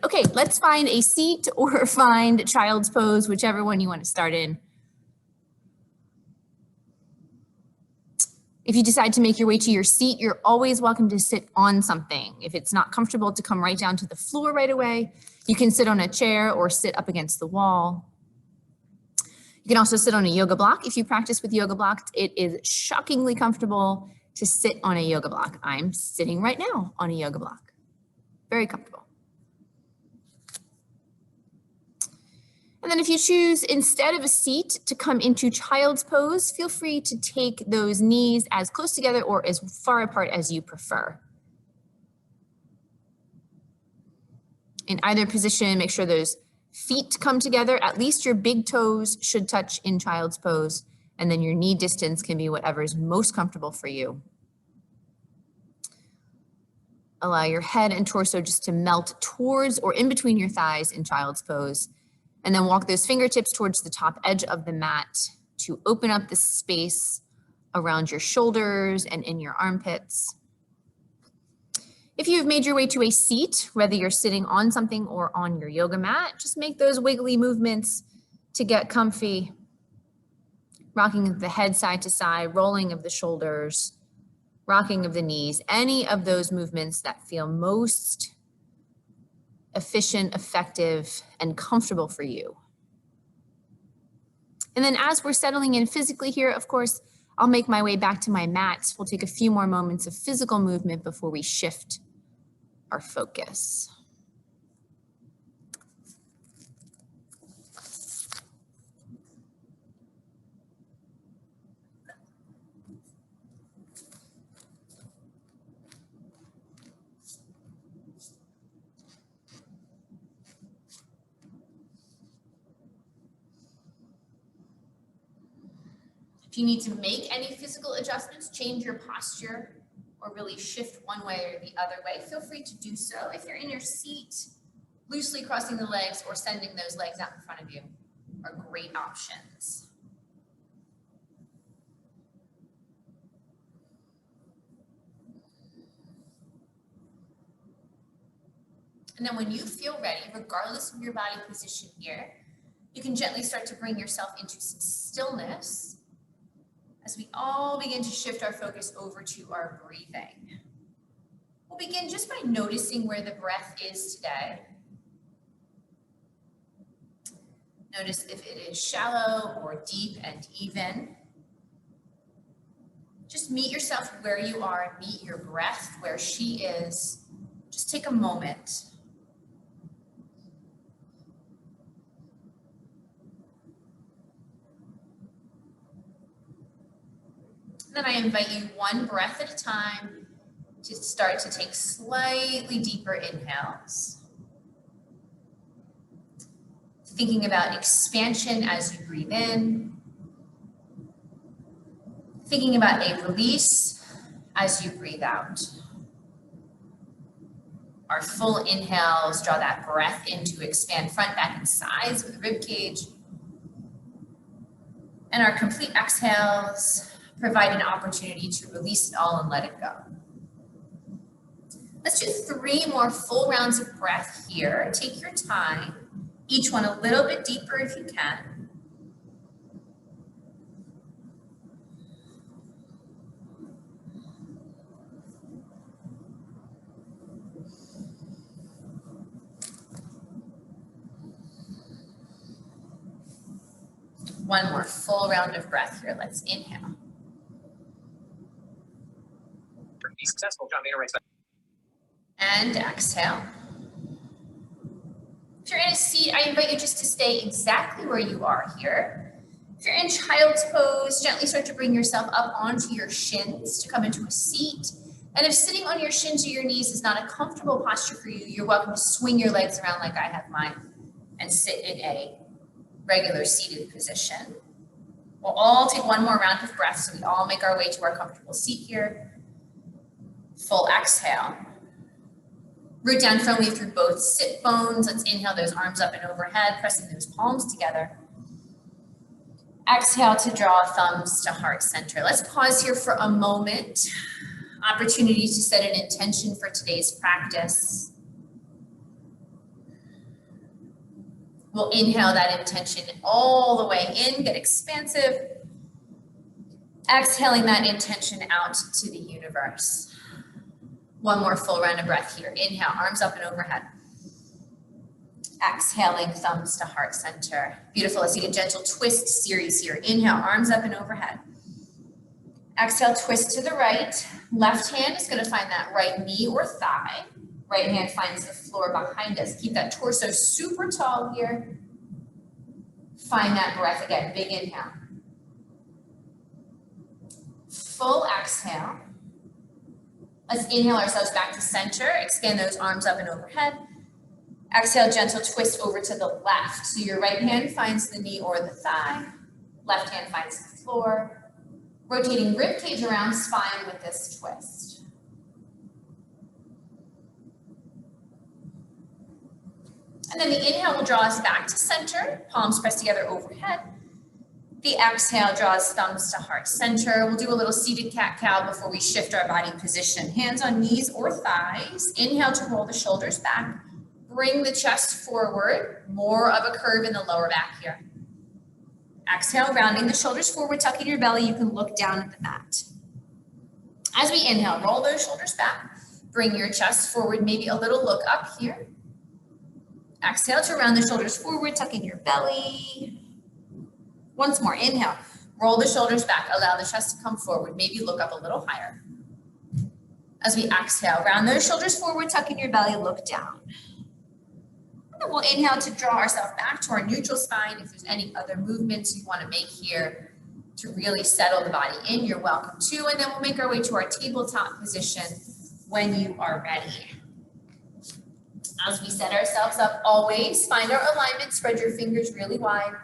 Okay, let's find a seat or find child's pose, whichever one you want to start in. If you decide to make your way to your seat, you're always welcome to sit on something. If it's not comfortable to come right down to the floor right away, you can sit on a chair or sit up against the wall. You can also sit on a yoga block. If you practice with yoga blocks, it is shockingly comfortable to sit on a yoga block. I'm sitting right now on a yoga block. Very comfortable. And then if you choose, instead of a seat, to come into child's pose, feel free to take those knees as close together or as far apart as you prefer. In either position, make sure those feet come together. At least your big toes should touch in child's pose, and then your knee distance can be whatever is most comfortable for you. Allow your head and torso just to melt towards or in between your thighs in child's pose. And then walk those fingertips towards the top edge of the mat to open up the space around your shoulders and in your armpits. If you've made your way to a seat, whether you're sitting on something or on your yoga mat, just make those wiggly movements to get comfy. Rocking of the head side to side, rolling of the shoulders, rocking of the knees, any of those movements that feel most efficient, effective, and comfortable for you. And then as we're settling in physically here, of course, I'll make my way back to my mat. We'll take a few more moments of physical movement before we shift our focus. If you need to make any physical adjustments, change your posture, or really shift one way or the other way, feel free to do so. If you're in your seat, loosely crossing the legs or sending those legs out in front of you are great options. And then when you feel ready, regardless of your body position here, you can gently start to bring yourself into some stillness as we all begin to shift our focus over to our breathing. We'll begin just by noticing where the breath is today. Notice if it is shallow or deep and even. Just meet yourself where you are, meet your breath where she is. Just take a moment. Then I invite you one breath at a time to start to take slightly deeper inhales. Thinking about expansion as you breathe in. Thinking about a release as you breathe out. Our full inhales draw that breath in to expand front, back, and sides with the rib cage. And our complete exhales provide an opportunity to release it all and let it go. Let's do 3 more full rounds of breath here. Take your time, each one a little bit deeper if you can. One more full round of breath here. Let's inhale. Be successful, John Mayer writes. And exhale. If you're in a seat, I invite you just to stay exactly where you are here. If you're in child's pose, gently start to bring yourself up onto your shins to come into a seat. And if sitting on your shins or your knees is not a comfortable posture for you, you're welcome to swing your legs around like I have mine and sit in a regular seated position. We'll all take one more round of breath so we all make our way to our comfortable seat here. Full exhale. Root down firmly through both sit bones. Let's inhale those arms up and overhead, pressing those palms together. Exhale to draw thumbs to heart center. Let's pause here for a moment. Opportunity to set an intention for today's practice. We'll inhale that intention all the way in, get expansive. Exhaling that intention out to the universe. One more full round of breath here. Inhale, arms up and overhead. Exhaling, thumbs to heart center. Beautiful. Let's take a gentle twist series here. Inhale, arms up and overhead. Exhale, twist to the right. Left hand is going to find that right knee or thigh. Right hand finds the floor behind us. Keep that torso super tall here. Find that breath again. Big inhale. Full exhale. Let's inhale ourselves back to center. Expand those arms up and overhead. Exhale, gentle twist over to the left. So your right hand finds the knee or the thigh. Left hand finds the floor. Rotating rib cage around spine with this twist. And then the inhale will draw us back to center. Palms pressed together overhead. The exhale draws thumbs to heart center. We'll do a little seated cat-cow before we shift our body position. Hands on knees or thighs. Inhale to roll the shoulders back. Bring the chest forward. More of a curve in the lower back here. Exhale, rounding the shoulders forward, tucking your belly. You can look down at the mat. As we inhale, roll those shoulders back. Bring your chest forward, maybe a little look up here. Exhale to round the shoulders forward, tucking your belly. Once more, inhale, roll the shoulders back, allow the chest to come forward, maybe look up a little higher. As we exhale, round those shoulders forward, tucking your belly, look down. And then we'll inhale to draw ourselves back to our neutral spine. If there's any other movements you want to make here to really settle the body in, you're welcome to. And then we'll make our way to our tabletop position when you are ready. As we set ourselves up, always find our alignment, spread your fingers really wide.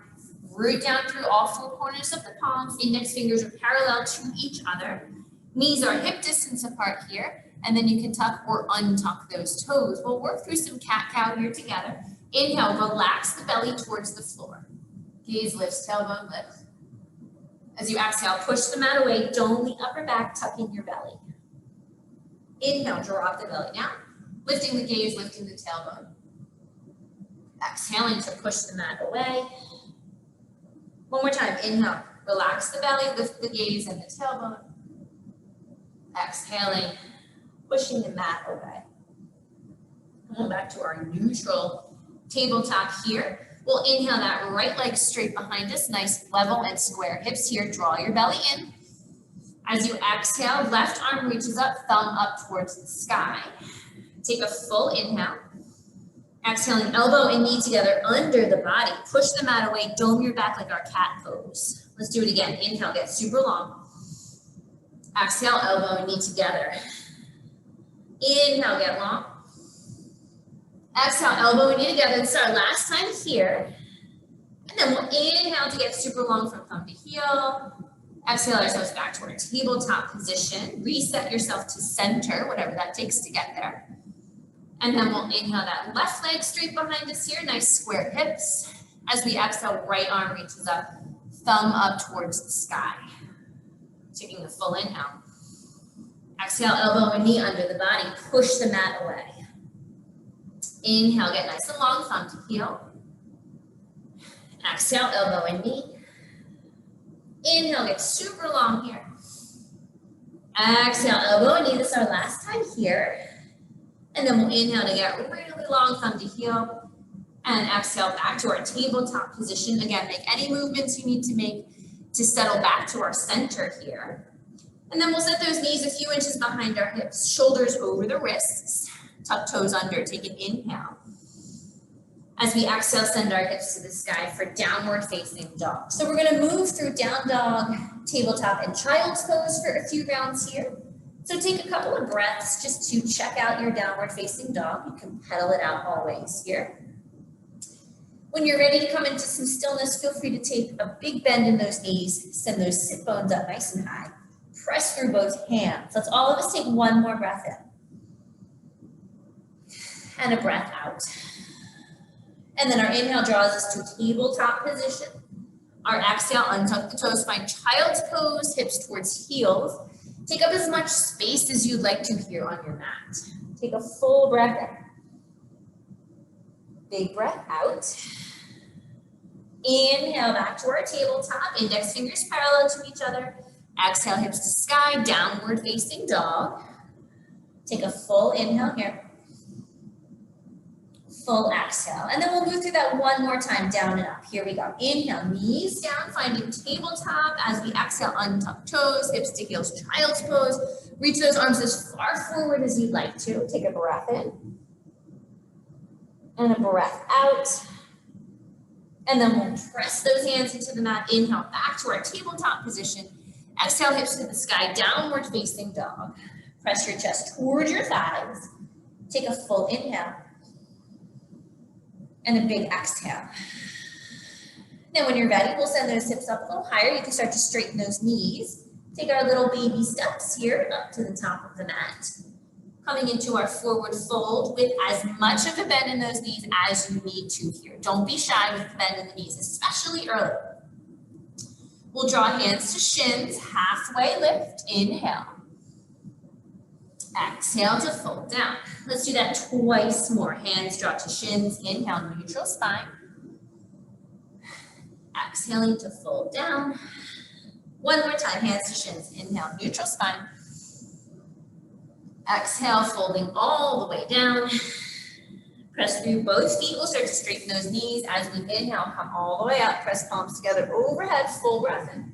Root down through all four corners of the palms. Index fingers are parallel to each other. Knees are hip distance apart here. And then you can tuck or untuck those toes. We'll work through some cat-cow here together. Inhale, relax the belly towards the floor. Gaze lifts, tailbone lifts. As you exhale, push the mat away. Dome the upper back, tucking your belly. Inhale, drop the belly down. Lifting the gaze, lifting the tailbone. Exhaling to push the mat away. One more time, inhale, relax the belly, lift the gaze and the tailbone. Exhaling, pushing the mat away. Going back to our neutral tabletop here. We'll inhale that right leg straight behind us, nice level and square hips here. Draw your belly in. As you exhale, left arm reaches up, thumb up towards the sky. Take a full inhale. Exhaling, elbow and knee together under the body. Push the mat away, dome your back like our cat pose. Let's do it again. Inhale, get super long. Exhale, elbow and knee together. Inhale, get long. Exhale, elbow and knee together. This is our last time here. And then we'll inhale to get super long from thumb to heel. Exhale ourselves back to our tabletop position. Reset yourself to center, whatever that takes to get there. And then we'll inhale that left leg straight behind us here. Nice square hips. As we exhale, right arm reaches up, thumb up towards the sky. Taking a full inhale. Exhale, elbow and knee under the body. Push the mat away. Inhale, get nice and long, thumb to heel. Exhale, elbow and knee. Inhale, get super long here. Exhale, elbow and knee. This is our last time here. And then we'll inhale to get really long, thumb to heel. And exhale back to our tabletop position. Again, make any movements you need to make to settle back to our center here. And then we'll set those knees a few inches behind our hips, shoulders over the wrists, tuck toes under, take an inhale. As we exhale, send our hips to the sky for downward facing dog. So we're gonna move through down dog, tabletop, and child's pose for a few rounds here. So take a couple of breaths just to check out your downward facing dog. You can pedal it out always here. When you're ready to come into some stillness, feel free to take a big bend in those knees, send those sit bones up nice and high. Press through both hands. Let's all of us take one more breath in. And a breath out. And then our inhale draws us to tabletop position. Our exhale, untuck the toes, find child's pose, hips towards heels. Take up as much space as you'd like to here on your mat. Take a full breath in. Big breath out. Inhale back to our tabletop, index fingers parallel to each other. Exhale, hips to sky, downward facing dog. Take a full inhale here. Full exhale. And then we'll move through that one more time, down and up. Here we go. Inhale, knees down, finding tabletop. As we exhale, untuck toes, hips to heels, child's pose. Reach those arms as far forward as you'd like to. Take a breath in. And a breath out. And then we'll press those hands into the mat. Inhale, back to our tabletop position. Exhale, hips to the sky, downward facing dog. Press your chest towards your thighs. Take a full inhale. And a big exhale. Then when you're ready, we'll send those hips up a little higher. You can start to straighten those knees. Take our little baby steps here up to the top of the mat. Coming into our forward fold with as much of a bend in those knees as you need to here. Don't be shy with the bend in the knees, especially early. We'll draw hands to shins, halfway lift, inhale. Exhale to fold down. Let's do that twice more. Hands draw to shins, inhale, neutral spine. Exhaling to fold down. One more time, hands to shins, inhale, neutral spine. Exhale, folding all the way down. Press through both feet. We'll start to straighten those knees as we inhale, come all the way up, press palms together overhead, full breath in.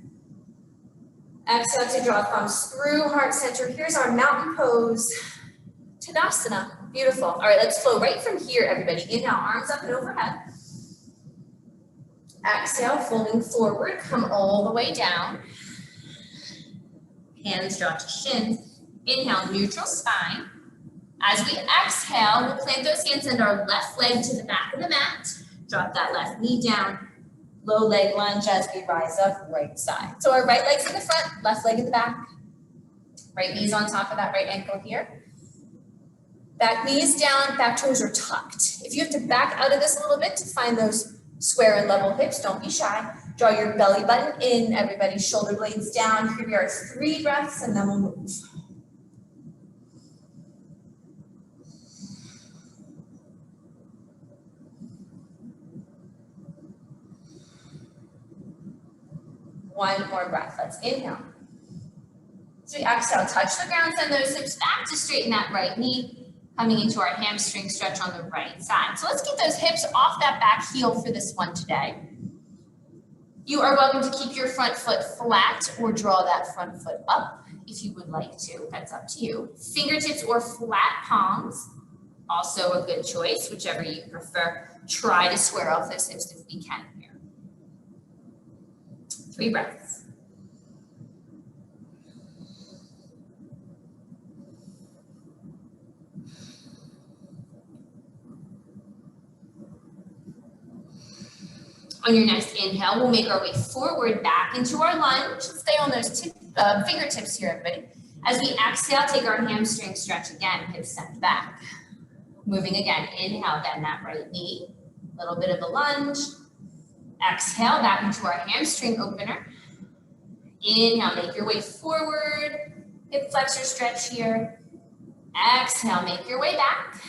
Exhale to draw thumbs through heart center. Here's our mountain pose, Tadasana. Beautiful. All right, let's flow right from here, everybody. Inhale, arms up and overhead. Exhale, folding forward, come all the way down. Hands draw to shins. Inhale, neutral spine. As we exhale, we'll plant those hands under our left leg to the back of the mat. Drop that left knee down. Low leg lunge as we rise up, right side. So our right leg's in the front, left leg in the back. Right knee's on top of that right ankle here. Back knee is down, back toes are tucked. If you have to back out of this a little bit to find those square and level hips, don't be shy. Draw your belly button in, everybody, shoulder blades down. Here we are, 3 breaths, and then we'll move. One more breath. Let's inhale. So we exhale, touch the ground, send those hips back to straighten that right knee, coming into our hamstring stretch on the right side. So let's get those hips off that back heel for this one today. You are welcome to keep your front foot flat or draw that front foot up if you would like to. That's up to you. Fingertips or flat palms, also a good choice, whichever you prefer. Try to square off those hips if we can here. 3 breaths. On your next inhale, we'll make our way forward back into our lunge. Stay on those fingertips here, everybody. As we exhale, take our hamstring stretch again, hips sent back. Moving again, inhale, bend that right knee. A little bit of a lunge. Exhale, back into our hamstring opener. Inhale, make your way forward. Hip flexor stretch here. Exhale, make your way back.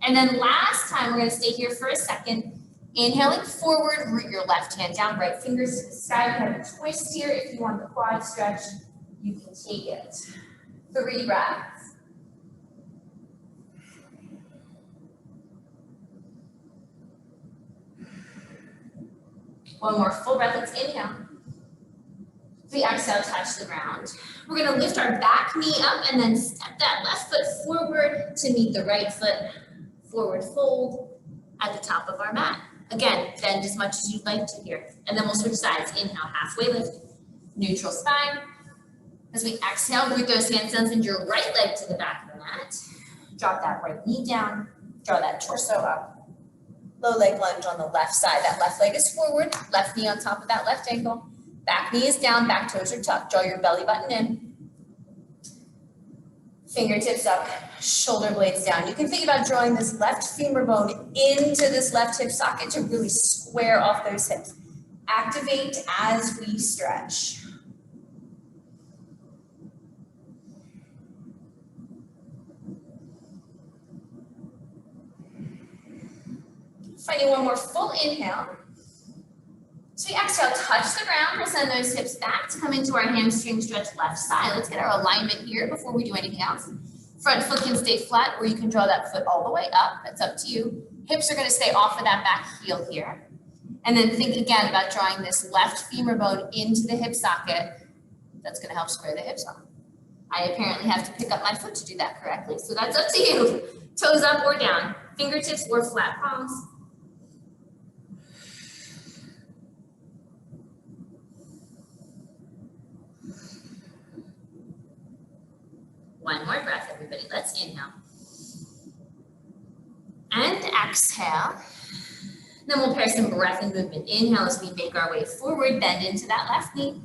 And then last time, we're gonna stay here for a second. Inhaling forward, root your left hand down, right fingers to the sky. You have a twist here. If you want the quad stretch, you can take it. 3 breaths. One more full breath, let's inhale. As we exhale, touch the ground. We're gonna lift our back knee up and then step that left foot forward to meet the right foot. Forward fold at the top of our mat. Again, bend as much as you'd like to here. And then we'll switch sides. Inhale, halfway lift, neutral spine. As we exhale, root those hands down, send your right leg to the back of the mat. Drop that right knee down, draw that torso up. Low leg lunge on the left side. That left leg is forward, left knee on top of that left ankle. Back knee is down, back toes are tucked. Draw your belly button in. Fingertips up, shoulder blades down. You can think about drawing this left femur bone into this left hip socket to really square off those hips. Activate as we stretch. Finding one more full inhale. So we exhale, touch the ground, we'll send those hips back to come into our hamstring stretch left side. Let's get our alignment here before we do anything else. Front foot can stay flat, or you can draw that foot all the way up. That's up to you. Hips are going to stay off of that back heel here. And then think again about drawing this left femur bone into the hip socket. That's going to help square the hips off. I apparently have to pick up my foot to do that correctly, so that's up to you. Toes up or down, fingertips or flat palms. One more breath, everybody. Let's inhale. And exhale. Then we'll pair some breath and movement. Inhale as we make our way forward, bend into that left knee.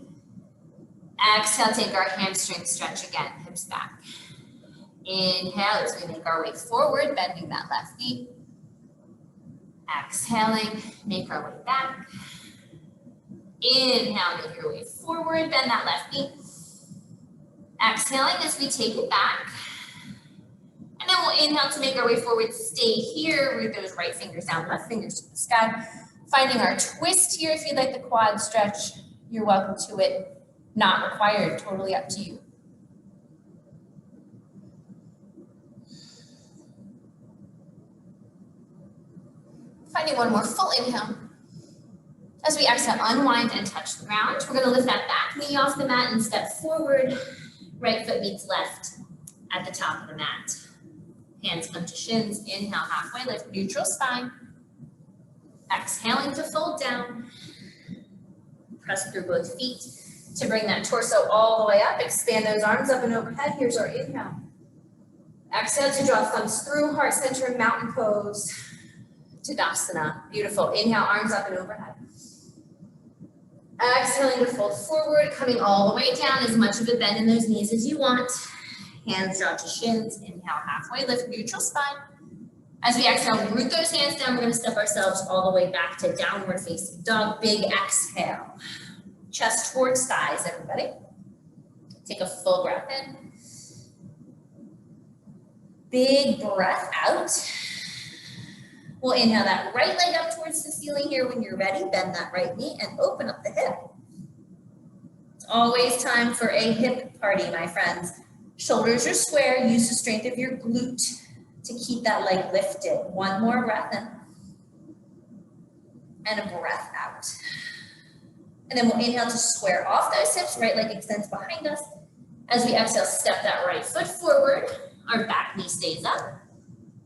Exhale, take our hamstring stretch again, hips back. Inhale as we make our way forward, bending that left knee. Exhaling, make our way back. Inhale, make your way forward, bend that left knee. Exhaling as we take it back. And then we'll inhale to make our way forward, stay here, root those right fingers down, left fingers to the sky. Finding our twist here, if you'd like the quad stretch, you're welcome to it. Not required, totally up to you. Finding one more full inhale. As we exhale, unwind and touch the ground. We're going to lift that back knee off the mat and step forward. Right foot meets left at the top of the mat. Hands come to shins. Inhale, halfway lift, neutral spine. Exhaling to fold down. Press through both feet to bring that torso all the way up. Expand those arms up and overhead. Here's our inhale. Exhale to draw thumbs through, heart center, mountain pose. Tadasana. Beautiful. Inhale, arms up and overhead. Exhaling to fold forward, coming all the way down, as much of a bend in those knees as you want. Hands draw to shins. Inhale, halfway lift, neutral spine. As we exhale, root those hands down. We're going to step ourselves all the way back to downward facing dog. Big exhale. Chest towards thighs, everybody. Take a full breath in. Big breath out. We'll inhale that right leg up towards the ceiling here. When you're ready, bend that right knee and open up the hip. It's always time for a hip party, my friends. Shoulders are square. Use the strength of your glute to keep that leg lifted. One more breath in. And a breath out. And then we'll inhale to square off those hips. Right leg extends behind us. As we exhale, step that right foot forward. Our back knee stays up.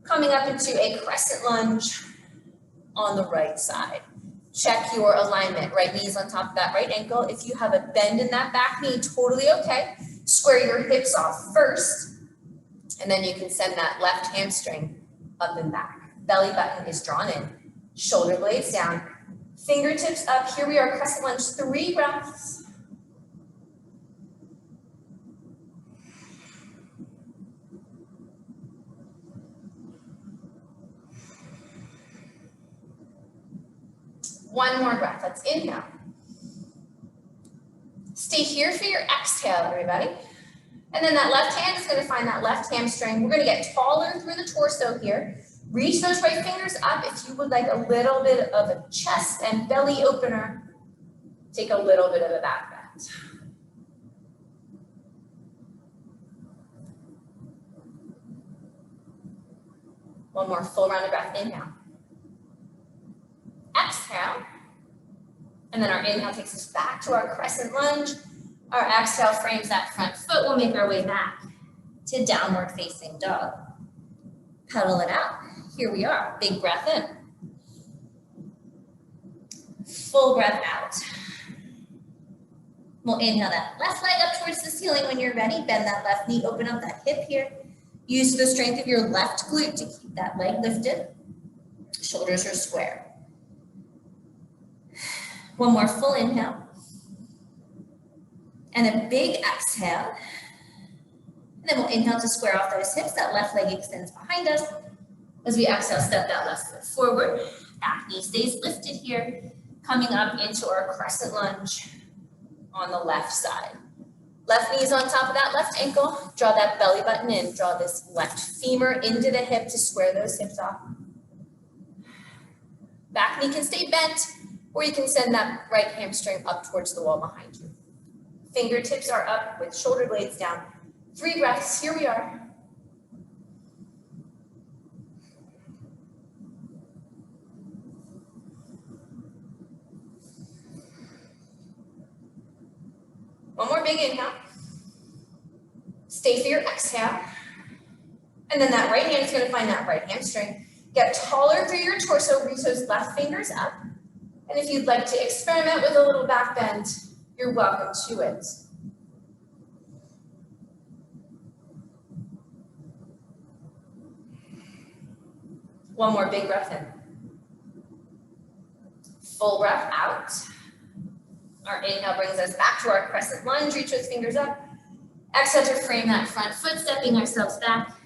Coming up into a crescent lunge on the right side. Check your alignment. Right knee is on top of that right ankle. If you have a bend in that back knee, totally okay. Square your hips off first, and then you can send that left hamstring up and back. Belly button is drawn in. Shoulder blades down. Fingertips up. Here we are, crescent lunge. 3 breaths. One more breath. Let's inhale. Stay here for your exhale, everybody. And then that left hand is going to find that left hamstring. We're going to get taller through the torso here. Reach those right fingers up. If you would like a little bit of a chest and belly opener, take a little bit of a back bend. One more full round of breath. Inhale. Exhale. And then our inhale takes us back to our crescent lunge. Our exhale frames that front foot. We'll make our way back to downward facing dog. Pedal it out. Here we are. Big breath in. Full breath out. We'll inhale that left leg up towards the ceiling. When you're ready, bend that left knee, open up that hip here. Use the strength of your left glute to keep that leg lifted. Shoulders are square. One more full inhale. And a big exhale. And then we'll inhale to square off those hips. That left leg extends behind us. As we exhale, step that left foot forward. Back knee stays lifted here. Coming up into our crescent lunge on the left side. Left knee is on top of that left ankle. Draw that belly button in. Draw this left femur into the hip to square those hips off. Back knee can stay bent. or you can send that right hamstring up towards the wall behind you. Fingertips are up with shoulder blades down. 3 breaths, here we are. One more big inhale. Stay for your exhale. And then that right hand is going to find that right hamstring. Get taller through your torso, reach those left fingers up. And if you'd like to experiment with a little back bend, you're welcome to it. One more big breath in. Full breath out. Our inhale brings us back to our crescent lunge, reach those fingers up. Exhale to frame that front foot, stepping ourselves back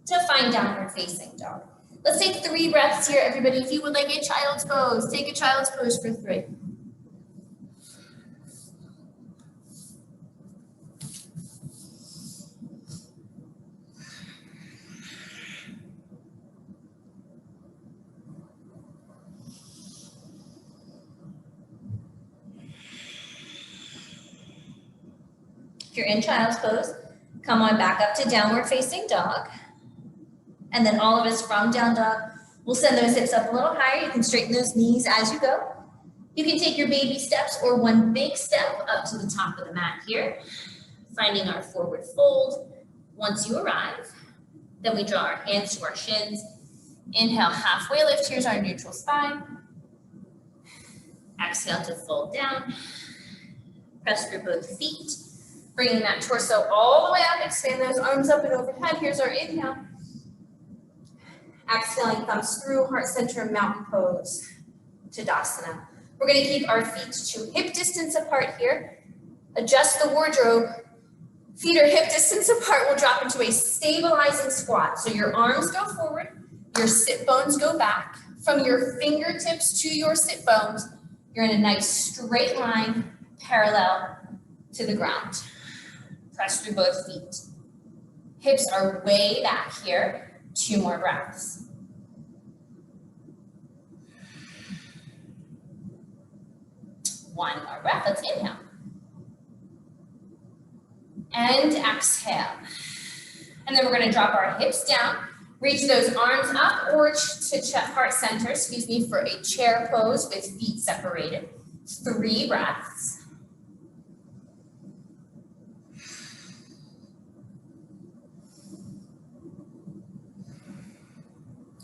to find downward facing dog. Let's take 3 breaths here, everybody. If you would like a child's pose, take a child's pose for 3. If you're in child's pose, come on back up to downward facing dog. And then all of us from down dog, we'll send those hips up a little higher. You can straighten those knees as you go. You can take your baby steps or one big step up to the top of the mat here, finding our forward fold. Once you arrive, then we draw our hands to our shins. Inhale, halfway lift. Here's our neutral spine. Exhale to fold down. Press through both feet. Bringing that torso all the way up, expand those arms up and overhead. Here's our inhale. Exhaling, thumbs through, heart center, mountain pose, Tadasana. We're gonna keep our feet to hip distance apart here. Adjust the wardrobe. Feet are hip distance apart. We'll drop into a stabilizing squat. So your arms go forward, your sit bones go back. From your fingertips to your sit bones, you're in a nice straight line, parallel to the ground. Press through both feet. Hips are way back here. 2 more breaths. One more breath. Let's inhale. And exhale. And then we're going to drop our hips down. Reach those arms up or to heart center, for a chair pose with feet separated. 3 breaths.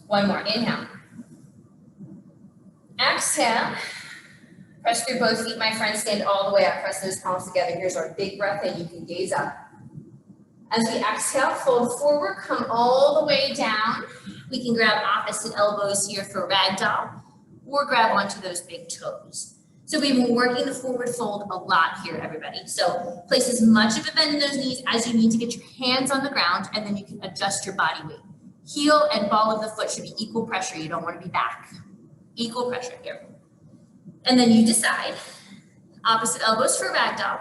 One more, inhale. Exhale. Press through both feet, my friends. Stand all the way up. Press those palms together. Here's our big breath and you can gaze up. As we exhale, fold forward, come all the way down. We can grab opposite elbows here for ragdoll or grab onto those big toes. So we've been working the forward fold a lot here, everybody. So place as much of a bend in those knees as you need to get your hands on the ground, and then you can adjust your body weight. Heel and ball of the foot should be equal pressure. You don't want to be back. Equal pressure here. And then you decide, opposite elbows for ragdoll,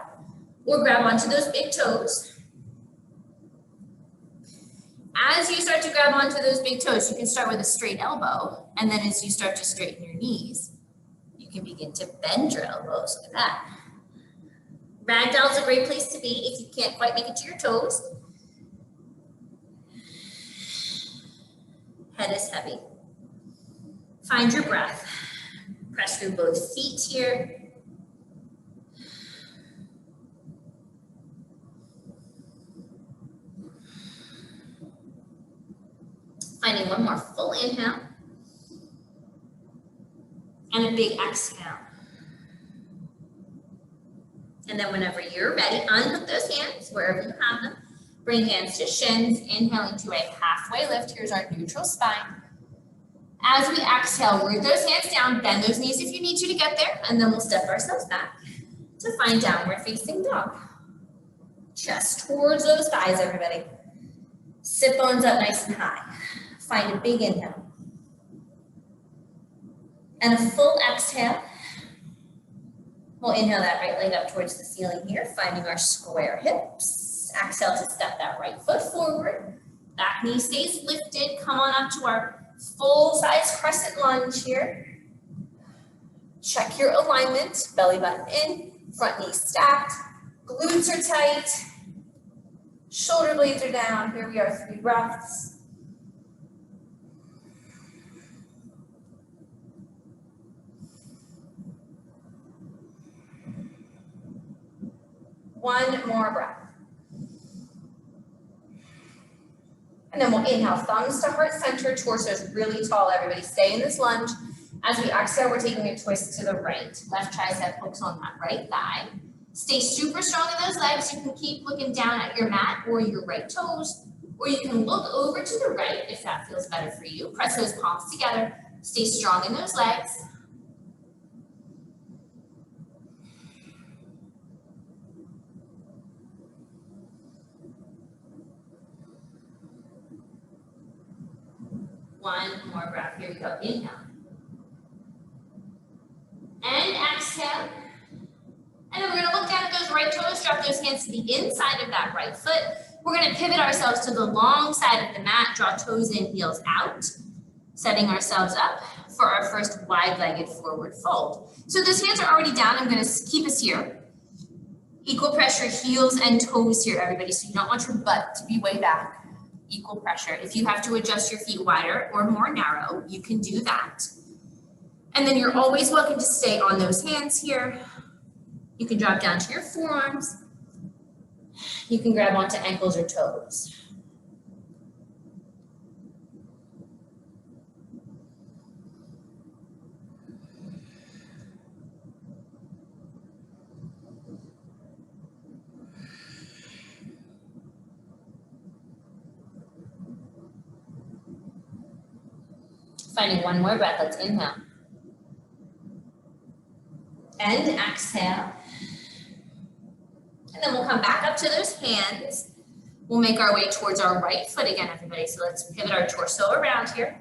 or grab onto those big toes. As you start to grab onto those big toes, you can start with a straight elbow, and then as you start to straighten your knees, you can begin to bend your elbows like that. Ragdoll is a great place to be if you can't quite make it to your toes. Head is heavy. Find your breath. Press through both feet here. Finding one more full inhale. And a big exhale. And then whenever you're ready, unhook those hands wherever you have them. Bring hands to shins, inhaling to a halfway lift. Here's our neutral spine. As we exhale, root those hands down, bend those knees if you need to get there, and then we'll step ourselves back to find downward facing dog. Chest towards those thighs, everybody. Sit bones up nice and high. Find a big inhale. And a full exhale. We'll inhale that right leg up towards the ceiling here, finding our square hips. Exhale to step that right foot forward. Back knee stays lifted. Come on up to our full size crescent lunge here. Check your alignment, belly button in, front knee stacked, glutes are tight, shoulder blades are down. Here we are, 3 breaths. One more breath. And then we'll inhale, thumbs to heart center, torso is really tall, everybody. Stay in this lunge. As we exhale, we're taking a twist to the right. Left tricep hooks on that right thigh. Stay super strong in those legs. You can keep looking down at your mat or your right toes, or you can look over to the right if that feels better for you. Press those palms together. Stay strong in those legs. One more breath. Here we go. Inhale. And exhale. And then we're going to look down at those right toes, drop those hands to the inside of that right foot. We're going to pivot ourselves to the long side of the mat, draw toes in, heels out, setting ourselves up for our first wide-legged forward fold. So those hands are already down. I'm going to keep us here. Equal pressure, heels and toes here, everybody. So you don't want your butt to be way back. Equal pressure. If you have to adjust your feet wider or more narrow, you can do that. And then you're always welcome to stay on those hands here. You can drop down to your forearms. You can grab onto ankles or toes. Finding one more breath, let's inhale. And exhale. And then we'll come back up to those hands. We'll make our way towards our right foot again, everybody. So let's pivot our torso around here.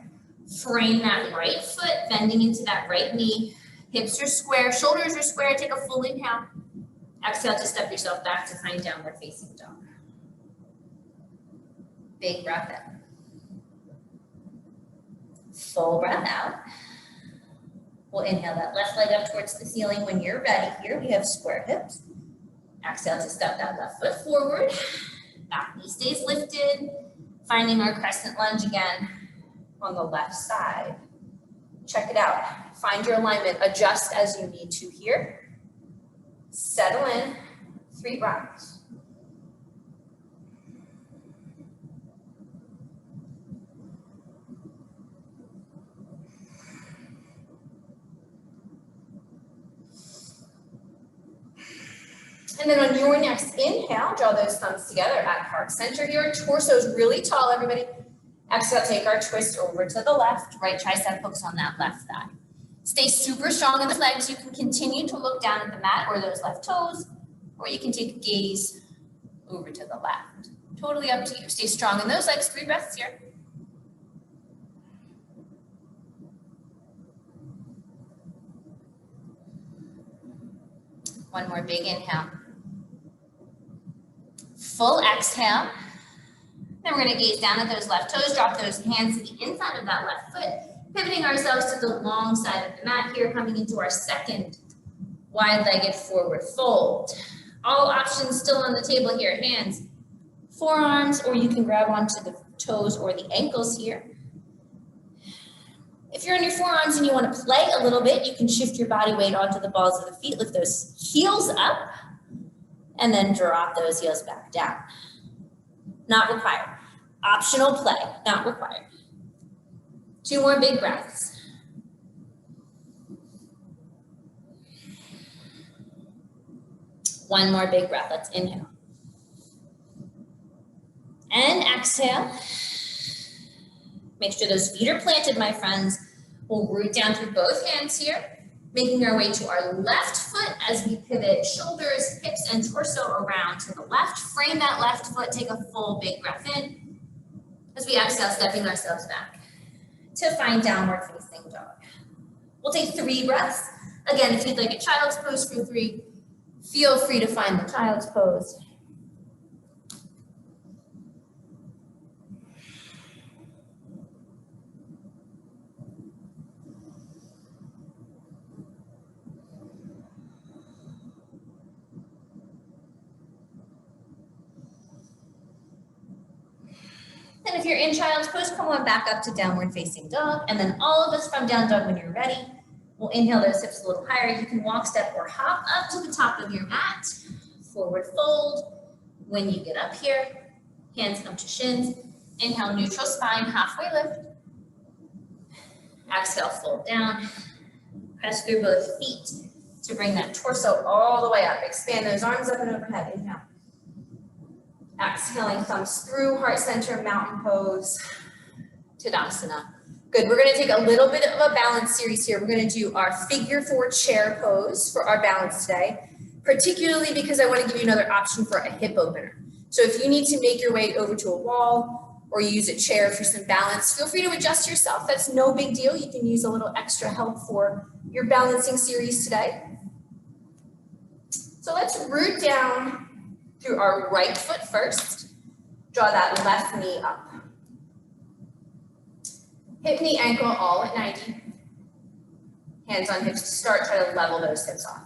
Frame that right foot, bending into that right knee. Hips are square, shoulders are square. Take a full inhale. Exhale to step yourself back to find downward facing dog. Big breath in. Full breath out. We'll inhale that left leg up towards the ceiling. When you're ready here, we have square hips. Exhale to step that left foot forward. Back knee stays lifted. Finding our crescent lunge again on the left side. Check it out. Find your alignment. Adjust as you need to here. Settle in. 3 breaths. And then on your next inhale, draw those thumbs together at heart center here. Torso is really tall, everybody. Exhale, take our twist over to the left. Right tricep hooks on that left thigh. Stay super strong in the legs. You can continue to look down at the mat or those left toes, or you can take a gaze over to the left. Totally up to you. Stay strong in those legs. 3 breaths here. One more big inhale. Full exhale. Then we're going to gaze down at those left toes, drop those hands to the inside of that left foot, pivoting ourselves to the long side of the mat here, coming into our second wide-legged forward fold. All options still on the table here. Hands, forearms, or you can grab onto the toes or the ankles here. If you're on your forearms and you want to play a little bit, you can shift your body weight onto the balls of the feet, lift those heels up, and then drop those heels back down. Not required. Optional play, not required. 2 more big breaths. One more big breath. Let's inhale. And exhale. Make sure those feet are planted, my friends. We'll root down through both hands here, making our way to our left foot as we pivot shoulders, hips, and torso around to the left. Frame that left foot. Take a full big breath in. As we exhale, stepping ourselves back to find downward facing dog. We'll take 3 breaths. Again, if you'd like a child's pose for 3, feel free to find the child's pose. And if you're in child's pose, come on back up to downward facing dog. And then all of us from down dog when you're ready. We'll inhale those hips a little higher. You can walk, step, or hop up to the top of your mat. Forward fold. When you get up here, hands come to shins. Inhale, neutral spine, halfway lift. Exhale, fold down. Press through both feet to bring that torso all the way up. Expand those arms up and overhead. Inhale. Exhaling, thumbs through, heart center, mountain pose, Tadasana. Good, we're gonna take a little bit of a balance series here. We're gonna do our figure 4 chair pose for our balance today, particularly because I wanna give you another option for a hip opener. So if you need to make your way over to a wall or use a chair for some balance, feel free to adjust yourself. That's no big deal. You can use a little extra help for your balancing series today. So let's root down through our right foot first. Draw that left knee up. Hip, knee, ankle all at 90. Hands on hips to start, try to level those hips off.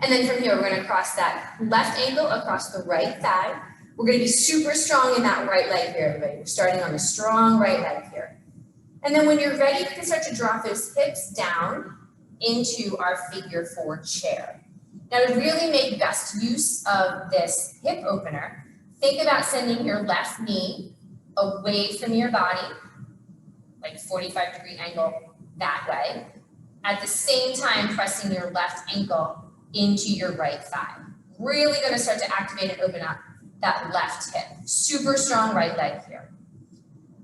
And then from here, we're gonna cross that left ankle across the right thigh. We're gonna be super strong in that right leg here, everybody. We're starting on the strong right leg here. And then when you're ready, you can start to drop those hips down into our figure 4 chair. Now, to really make best use of this hip opener, think about sending your left knee away from your body, like 45-degree angle that way. At the same time, pressing your left ankle into your right thigh. Really gonna start to activate and open up that left hip. Super strong right leg here.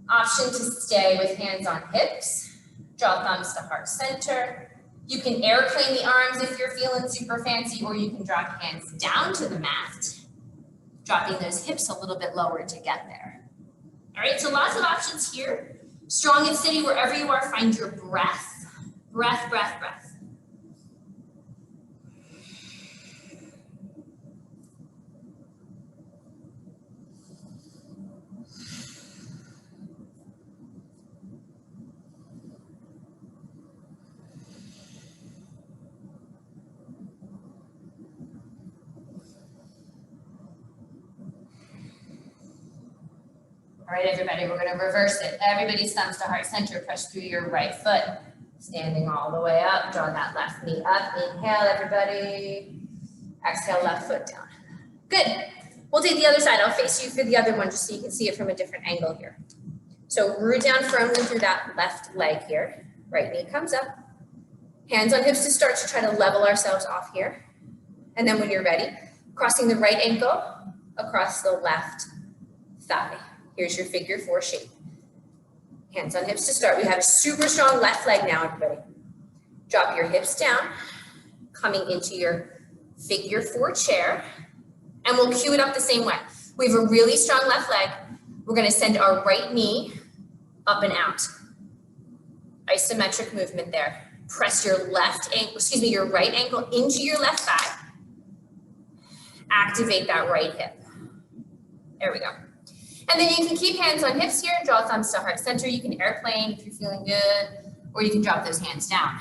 Option to stay with hands on hips. Draw thumbs to heart center. You can airplane the arms if you're feeling super fancy, or you can drop hands down to the mat, dropping those hips a little bit lower to get there. All right, so lots of options here. Strong and steady wherever you are, find your breath. Breath, breath, breath. All right, everybody, we're gonna reverse it. Everybody's thumbs to heart center, press through your right foot. Standing all the way up, draw that left knee up. Inhale, everybody. Exhale, left foot down. Good. We'll take the other side. I'll face you for the other one just so you can see it from a different angle here. So root down firmly through that left leg here. Right knee comes up. Hands on hips to start to try to level ourselves off here. And then when you're ready, crossing the right ankle across the left thigh. Here's your figure 4 shape. Hands on hips to start. We have a super strong left leg now, everybody. Drop your hips down, coming into your figure 4 chair, and we'll cue it up the same way. We have a really strong left leg. We're gonna send our right knee up and out. Isometric movement there. Press your your right ankle into your left thigh. Activate that right hip. There we go. And then you can keep hands on hips here, draw thumbs to heart center. You can airplane if you're feeling good, or you can drop those hands down.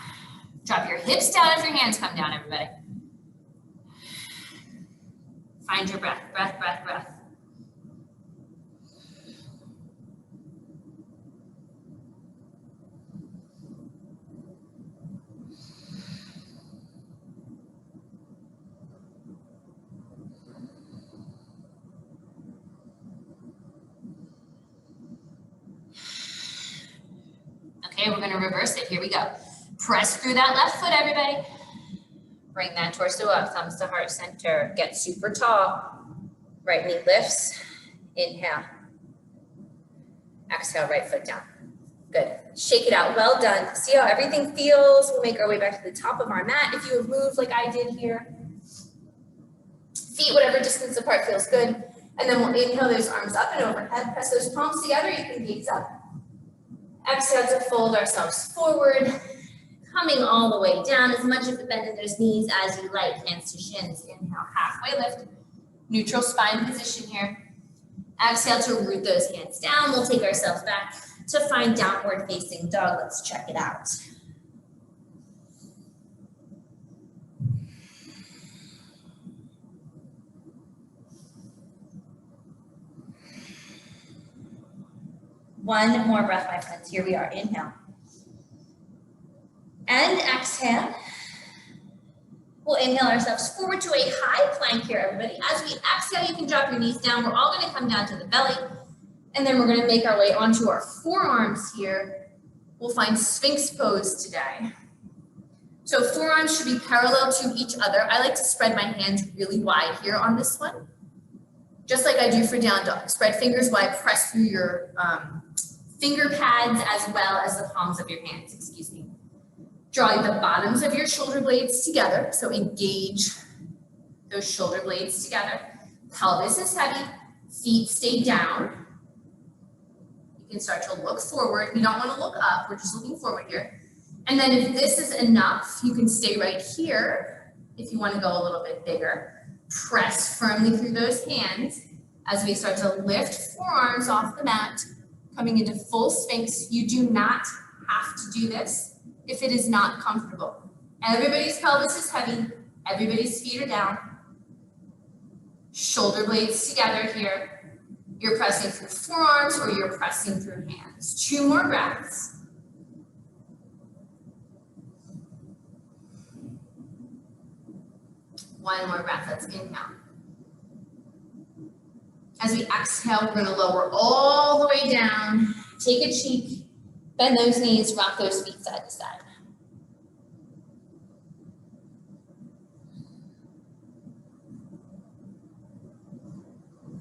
Drop your hips down if your hands come down, everybody. Find your breath, breath, breath, breath. Okay, we're gonna reverse it. Here we go. Press through that left foot, everybody. Bring that torso up, thumbs to heart center. Get super tall. Right knee lifts. Inhale. Exhale, right foot down. Good. Shake it out. Well done. See how everything feels? We'll make our way back to the top of our mat. If you have moved like I did here, feet whatever distance apart feels good. And then we'll inhale those arms up and overhead. Press those palms together. You can gaze up. Exhale to fold ourselves forward, coming all the way down, as much of the bend in those knees as you like, hands to shins. Inhale, halfway lift, neutral spine position here. Exhale to root those hands down. We'll take ourselves back to find downward facing dog. Let's check it out. One more breath, my friends. Here we are. Inhale. And exhale. We'll inhale ourselves forward to a high plank here, everybody. As we exhale, you can drop your knees down. We're all going to come down to the belly. And then we're going to make our way onto our forearms here. We'll find Sphinx pose today. So forearms should be parallel to each other. I like to spread my hands really wide here on this one. Just like I do for down dog. Spread fingers wide, press through your finger pads as well as the palms of your hands, excuse me. Draw the bottoms of your shoulder blades together. So engage those shoulder blades together. Pelvis is heavy, feet stay down. You can start to look forward. We don't want to look up, we're just looking forward here. And then if this is enough, you can stay right here. If you want to go a little bit bigger, press firmly through those hands as we start to lift forearms off the mat, coming into full Sphinx. You do not have to do this if it is not comfortable. Everybody's pelvis is heavy. Everybody's feet are down. Shoulder blades together here. You're pressing through forearms or you're pressing through hands. 2 more breaths. One more breath, let's inhale. As we exhale, we're going to lower all the way down. Take a cheek, bend those knees, rock those feet side to side.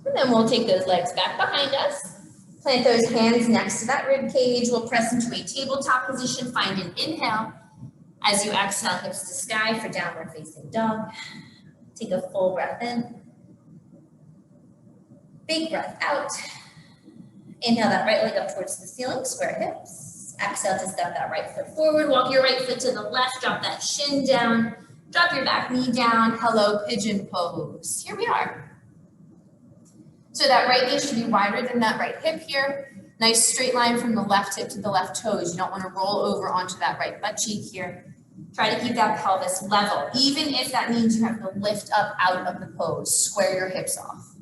And then we'll take those legs back behind us. Plant those hands next to that rib cage. We'll press into a tabletop position. Find an inhale. As you exhale, hips to sky for downward facing dog. Take a full breath in. Big breath out. Inhale that right leg up towards the ceiling, square hips. Exhale to step that right foot forward. Walk your right foot to the left. Drop that shin down. Drop your back knee down. Hello, pigeon pose. Here we are. So that right knee should be wider than that right hip here. Nice straight line from the left hip to the left toes. You don't want to roll over onto that right butt cheek here. Try to keep that pelvis level, even if that means you have to lift up out of the pose. Square your hips off.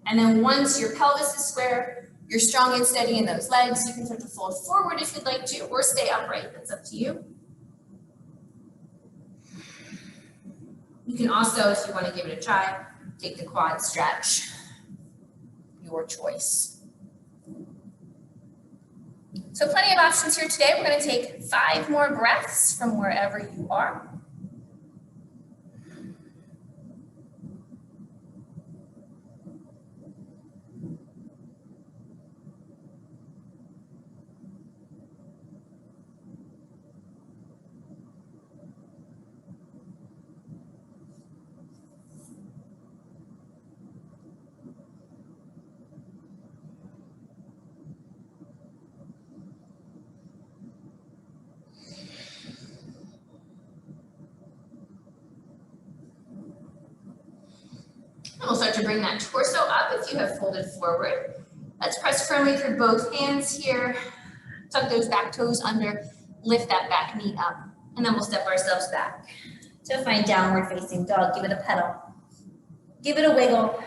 And then once your pelvis is square, you're strong and steady in those legs, you can start to fold forward if you'd like to, or stay upright. That's up to you. You can also, if you want to give it a try, take the quad stretch. Your choice. So plenty of options here today. We're going to take 5 more breaths from wherever you are. And we'll start to bring that torso up if you have folded forward. Let's press firmly through both hands here. Tuck those back toes under, lift that back knee up, and then we'll step ourselves back to find downward facing dog. Give it a pedal. Give it a wiggle.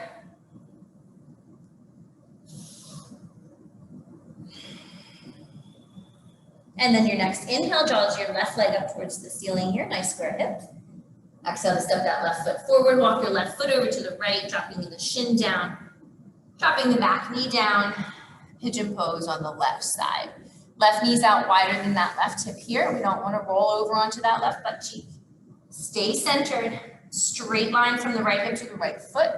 And then your next inhale draws your left leg up towards the ceiling here, nice square hips. Exhale to step that left foot forward, walk your left foot over to the right, dropping the shin down, dropping the back knee down, pigeon pose on the left side. Left knee's out wider than that left hip here. We don't want to roll over onto that left butt cheek. Stay centered, straight line from the right hip to the right foot.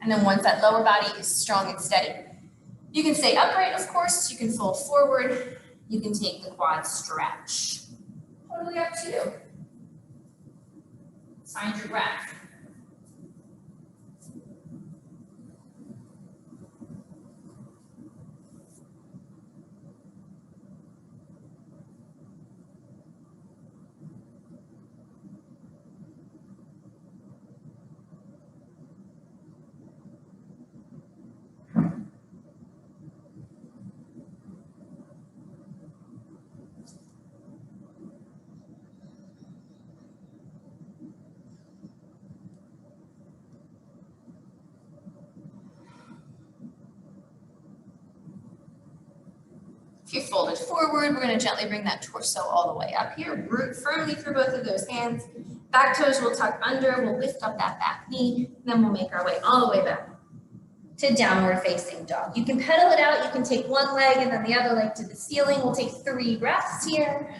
And then once that lower body is strong and steady, you can stay upright, of course. You can fold forward. You can take the quad stretch. Totally up to you. Find your breath. If you're folded forward, we're gonna gently bring that torso all the way up here. Root firmly through both of those hands. Back toes will tuck under, we'll lift up that back knee, then we'll make our way all the way back to downward facing dog. You can pedal it out, you can take one leg and then the other leg to the ceiling. We'll take 3 breaths here.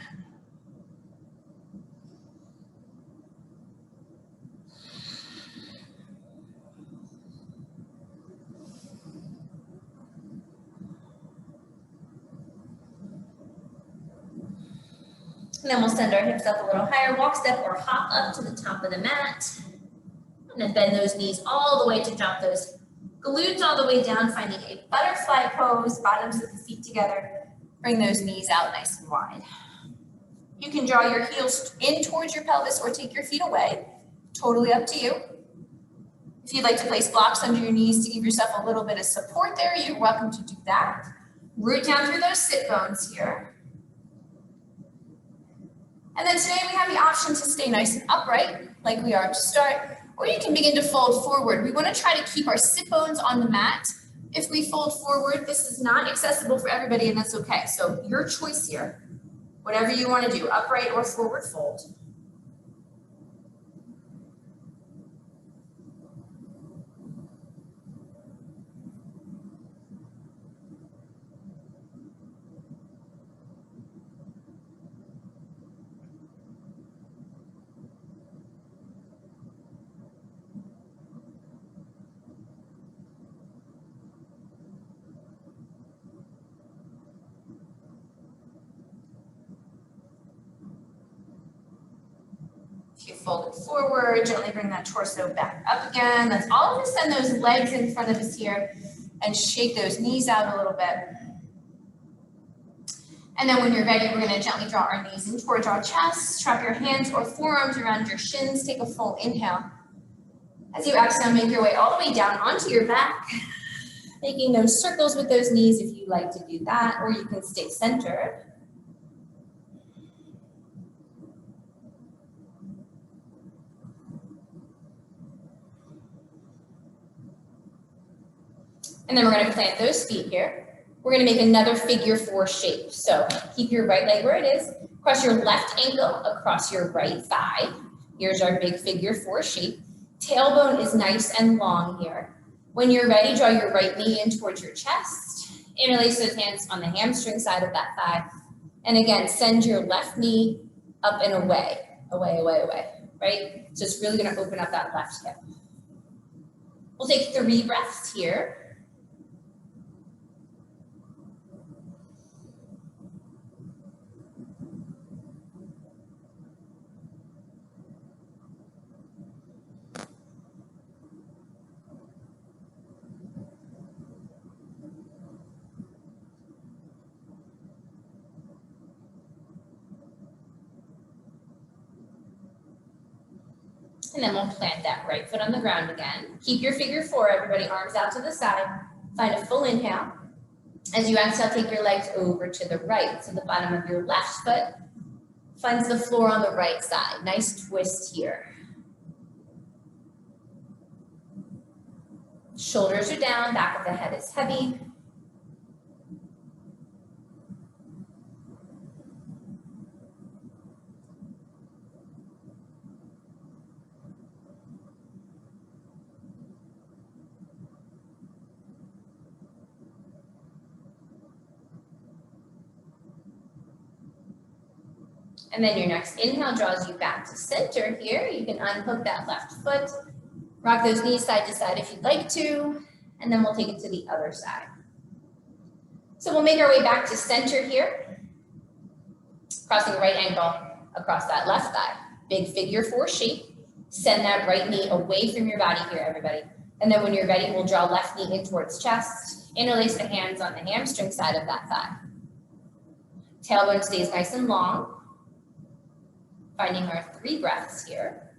And then we'll send our hips up a little higher, walk, step, or hop up to the top of the mat. And then bend those knees all the way to drop those glutes all the way down, finding a butterfly pose, bottoms of the feet together. Bring those knees out nice and wide. You can draw your heels in towards your pelvis or take your feet away. Totally up to you. If you'd like to place blocks under your knees to give yourself a little bit of support there, you're welcome to do that. Root down through those sit bones here. And then today we have the option to stay nice and upright, like we are to start, or you can begin to fold forward. We want to try to keep our sit bones on the mat. If we fold forward, this is not accessible for everybody, and that's okay. So your choice here, whatever you want to do, upright or forward fold. If you fold it forward, gently bring that torso back up again. Let's all just send those legs in front of us here and shake those knees out a little bit. And then when you're ready, we're going to gently draw our knees in towards our chest. Trap your hands or forearms around your shins. Take a full inhale. As you exhale, make your way all the way down onto your back, making those circles with those knees if you like to do that, or you can stay centered. And then we're going to plant those feet here. We're going to make another figure 4 shape. So keep your right leg where it is. Cross your left ankle across your right thigh. Here's our big figure 4 shape. Tailbone is nice and long here. When you're ready, draw your right knee in towards your chest. Interlace those hands on the hamstring side of that thigh. And again, send your left knee up and away, right? So it's really going to open up that left hip. We'll take 3 breaths here. And then we'll plant that right foot on the ground again. Keep your figure 4, everybody, arms out to the side. Find a full inhale. As you exhale, take your legs over to the right. So the bottom of your left foot finds the floor on the right side. Nice twist here. Shoulders are down, back of the head is heavy. And then your next inhale draws you back to center here. You can unhook that left foot, rock those knees side to side if you'd like to, and then we'll take it to the other side. So we'll make our way back to center here, crossing right ankle across that left thigh. Big figure 4 shape. Send that right knee away from your body here, everybody. And then when you're ready, we'll draw left knee in towards chest, interlace the hands on the hamstring side of that thigh. Tailbone stays nice and long. Finding our 3 breaths here.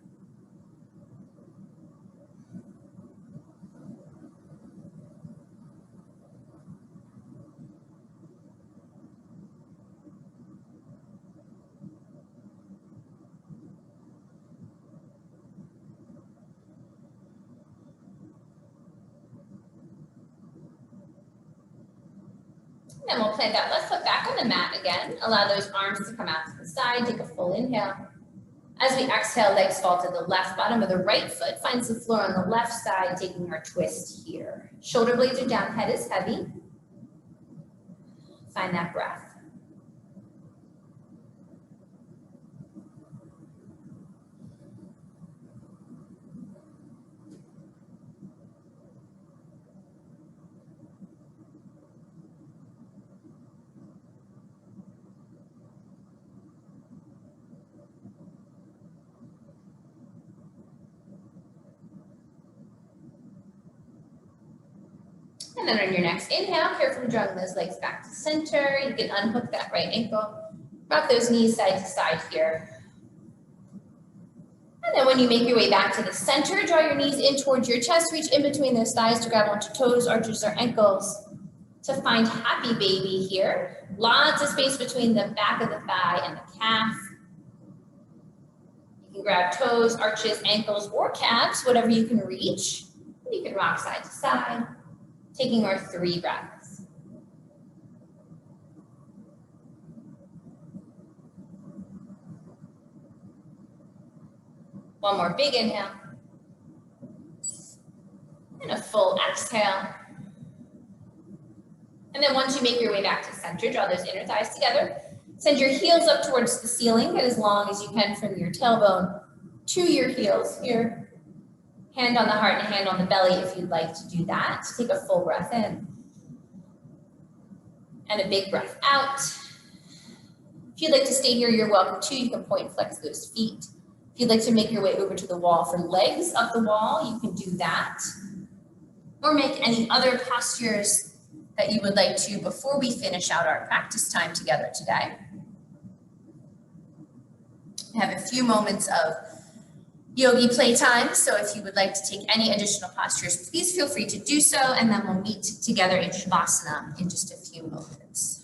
And then we'll plant that left foot back on the mat again. Allow those arms to come out to the side. Take a full inhale. As we exhale, legs fall to the left, bottom of the right foot finds the floor on the left side, taking our twist here. Shoulder blades are down, head is heavy. Find that breath. And then on your next inhale, carefully drawing those legs back to center. You can unhook that right ankle. Rock those knees side to side here. And then when you make your way back to the center, draw your knees in towards your chest. Reach in between those thighs to grab onto toes, arches, or ankles to find happy baby here. Lots of space between the back of the thigh and the calf. You can grab toes, arches, ankles, or calves, whatever you can reach. You can rock side to side. Taking our 3 breaths. One more big inhale. And a full exhale. And then once you make your way back to center, draw those inner thighs together. Send your heels up towards the ceiling. Get as long as you can from your tailbone to your heels here. Hand on the heart and hand on the belly if you'd like to do that. Take a full breath in. And a big breath out. If you'd like to stay here, you're welcome to. You can point and flex those feet. If you'd like to make your way over to the wall for legs up the wall, you can do that. Or make any other postures that you would like to before we finish out our practice time together today. We have a few moments of yogi playtime, so if you would like to take any additional postures, please feel free to do so, and then we'll meet together in Shavasana in just a few moments.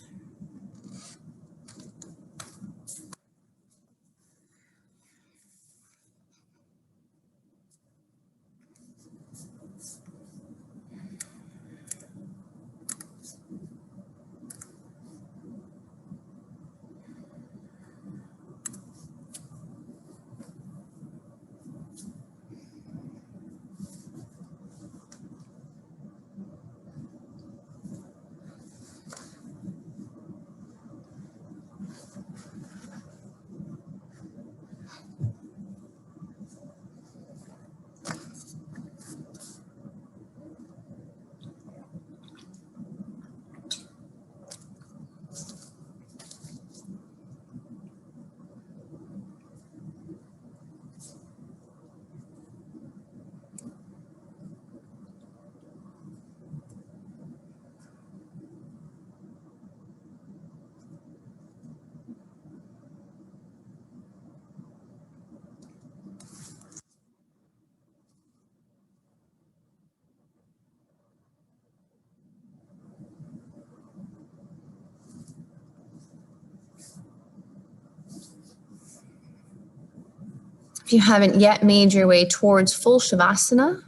If you haven't yet made your way towards full Shavasana,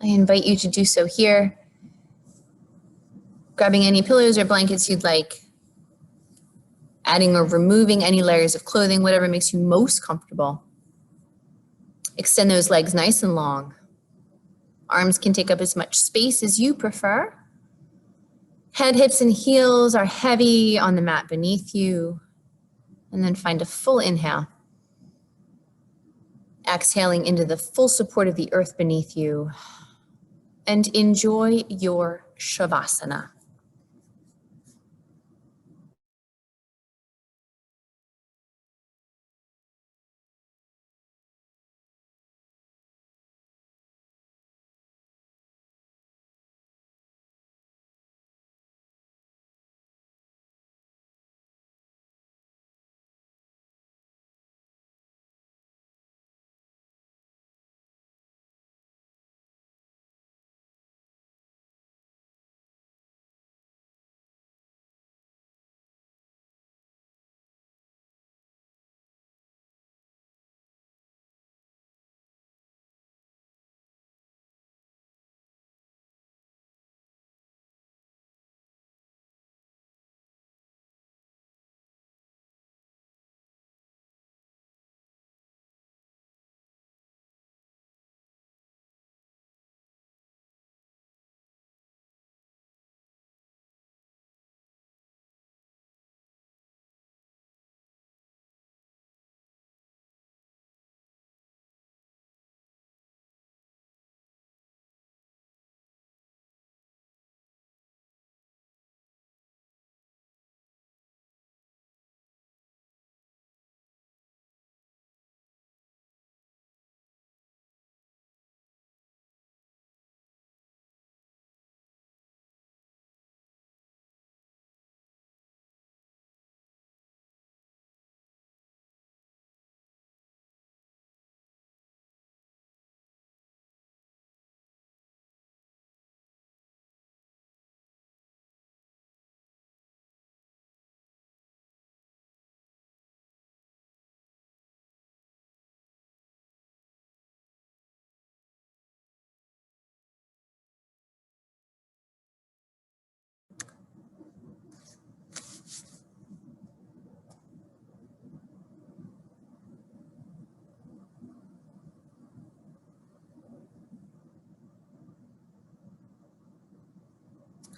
I invite you to do so here. Grabbing any pillows or blankets you'd like, adding or removing any layers of clothing, whatever makes you most comfortable. Extend those legs nice and long. Arms can take up as much space as you prefer. Head, hips, and heels are heavy on the mat beneath you. And then find a full inhale. Exhaling into the full support of the earth beneath you. And enjoy your Shavasana.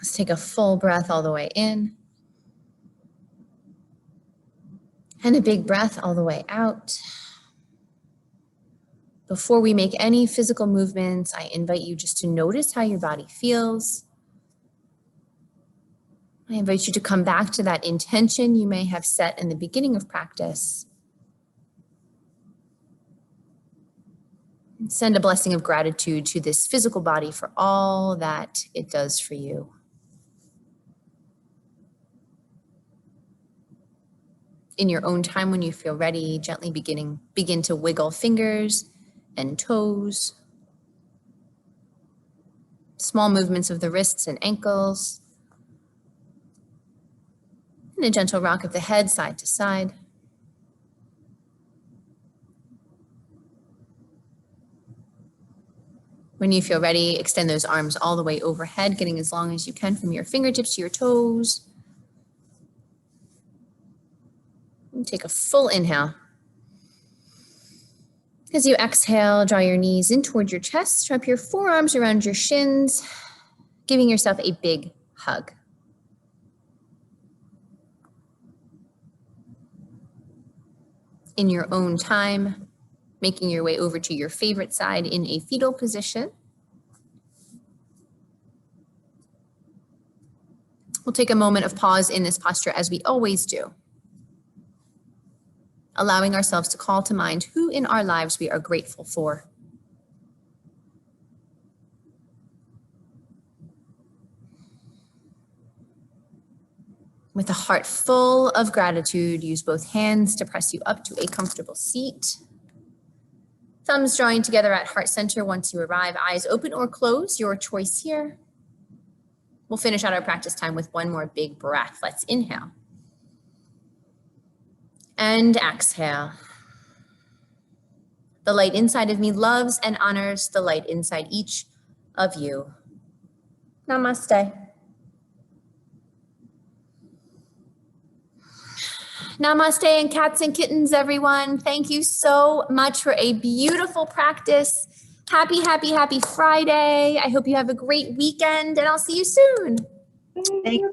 Let's take a full breath all the way in. And a big breath all the way out. Before we make any physical movements, I invite you just to notice how your body feels. I invite you to come back to that intention you may have set in the beginning of practice. And send a blessing of gratitude to this physical body for all that it does for you. In your own time, when you feel ready, gently begin to wiggle fingers and toes. Small movements of the wrists and ankles. And a gentle rock of the head side to side. When you feel ready, extend those arms all the way overhead, getting as long as you can from your fingertips to your toes. And take a full inhale. As you exhale, draw your knees in toward your chest, wrap your forearms around your shins, giving yourself a big hug. In your own time, making your way over to your favorite side in a fetal position. We'll take a moment of pause in this posture as we always do, allowing ourselves to call to mind who in our lives we are grateful for. With a heart full of gratitude, use both hands to press you up to a comfortable seat. Thumbs drawing together at heart center once you arrive. Eyes open or closed, your choice here. We'll finish out our practice time with one more big breath. Let's inhale. And exhale. The light inside of me loves and honors the light inside each of you. Namaste. Namaste and cats and kittens, everyone. Thank you so much for a beautiful practice. Happy, happy, happy Friday. I hope you have a great weekend and I'll see you soon. Thank you.